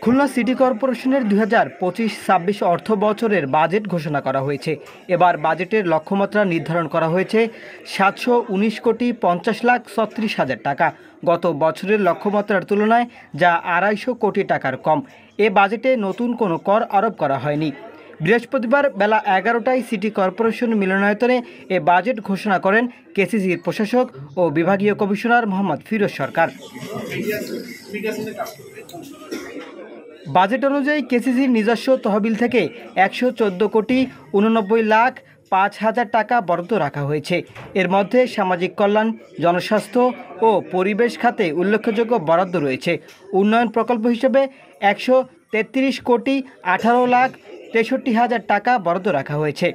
Khulna city কর্পোরেশনের 2025-26 অর্থ বছরের বাজেট ঘোষণা করা হয়েছে। এবার বাজেটের লক্ষ্যমাত্রা নির্ধারণ করা হয়েছে 719,50,36,36,000 টাকা। গত বছরের লক্ষ্যমাত্রার তুলনায় যা 250 কোটি টাকার কম। এ বাজেটে নতুন কোনো কর আরোপ করা হয়নি। বৃহস্পতিবার বেলা 11টায় সিটি কর্পোরেশন মিলনায়তনে এ বাজেট ঘোষণা করেন কেসিসির প্রশাসক ও বিভাগীয় কমিশনার মোহাম্মদ ফিরোজ সরকার। বাজেট অনুযায়ী কেসিসির নিজস্ব তহবিল থেকে 114,89,05,000 টাকা বরাদ্দ রাখা হয়েছে। এর মধ্যে সামাজিক কল্যাণ, জনস্বাস্থ্য ও পরিবেশ খাতে উল্লেখযোগ্য বরাদ্দ রয়েছে। উন্নয়ন প্রকল্প হিসেবে 133,18,63,000 টাকা বরাদ্দ রাখা হয়েছে।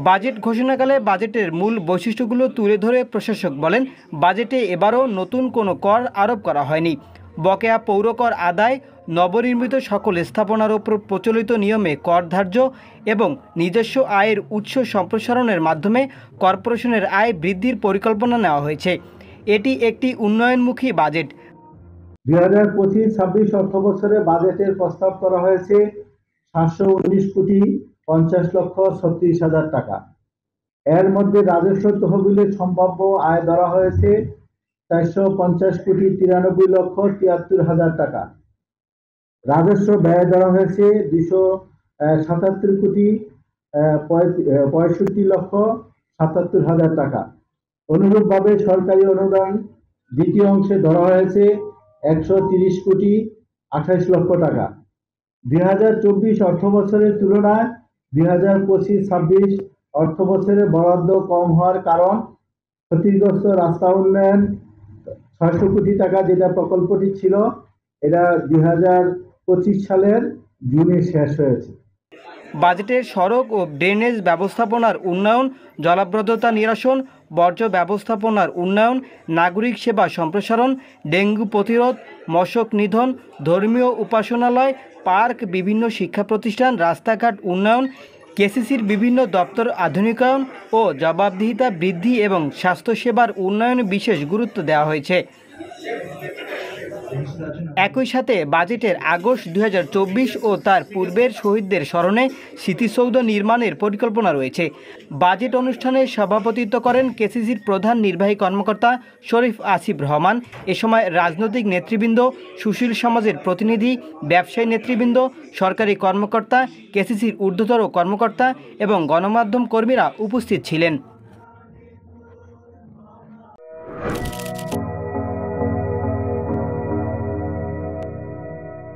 বাজেট ঘোষণাকালে বাজেটের মূল বৈশিষ্ট্যগুলো তুলে ধরে প্রশাসক বলেন, বাজেটে এবারও নতুন কোনো কর আরোপ করা হয়নি। বকেয়া পৌরকর আদায়, নবনির্মিত সকল স্থাপনার ওপর প্রচলিত নিয়মে কর ধার্য এবং নিজস্ব আয়ের উৎস সম্প্রসারণের মাধ্যমে কর্পোরেশনের আয় বৃদ্ধির পরিকল্পনা নেওয়া হয়েছে। এটি একটি উন্নয়নমুখী বাজেট। 2025-26 অর্থ বছরে বাজেটের প্রস্তাব করা হয়েছে 719,50,36,000 টাকা। এর মধ্যে রাজস্ব তহবিলের সম্ভাব্য আয় ধরা হয়েছে 450,93,73,000 টাকা। রাজস্ব ব্যয় ধরা হয়েছে 277,65,77,000 টাকা। অনুরূপভাবে সরকারি অনুদান দ্বিতীয় অংশে ধরা হয়েছে 130,28,00,000 টাকা। 2024 অর্থ বছরের তুলনায় 2025-26 অর্থ বছরে বরাদ্দ কম হওয়ার কারণ ক্ষতিগ্রস্ত রাস্তা উন্নয়ন 600 কোটি টাকা যেটা প্রকল্পটি ছিল, এটা 2025 সালের জুনে শেষ হয়েছে। বাজেটের সড়ক ও ড্রেনেজ ব্যবস্থাপনার উন্নয়ন, জলাবদ্ধতা নিরসন, বর্জ্য ব্যবস্থাপনার উন্নয়ন, নাগরিক সেবা সম্প্রসারণ, ডেঙ্গু প্রতিরোধ, মশক নিধন, ধর্মীয় উপাসনালয়, পার্ক, বিভিন্ন শিক্ষা প্রতিষ্ঠান, রাস্তাঘাট উন্নয়ন, কেসিসির বিভিন্ন দপ্তর আধুনিকায়ন ও জবাবদিহিতা বৃদ্ধি এবং স্বাস্থ্যসেবার উন্নয়নে বিশেষ গুরুত্ব দেওয়া হয়েছে। একই সাথে বাজেটের আগস্ট 2024 ও তার পূর্বের শহীদদের স্মরণে স্মৃতিসৌধ নির্মাণের পরিকল্পনা রয়েছে। বাজেট অনুষ্ঠানে সভাপতিত্ব করেন কেসিসির প্রধান নির্বাহী কর্মকর্তা শরীফ আসিফ রহমান। এ সময় রাজনৈতিক নেতৃবৃন্দ, সুশীল সমাজের প্রতিনিধি, ব্যবসায়ী নেতৃবৃন্দ, সরকারি কর্মকর্তা, কেসিসির ঊর্ধ্বতর কর্মকর্তা এবং গণমাধ্যম কর্মীরা উপস্থিত ছিলেন।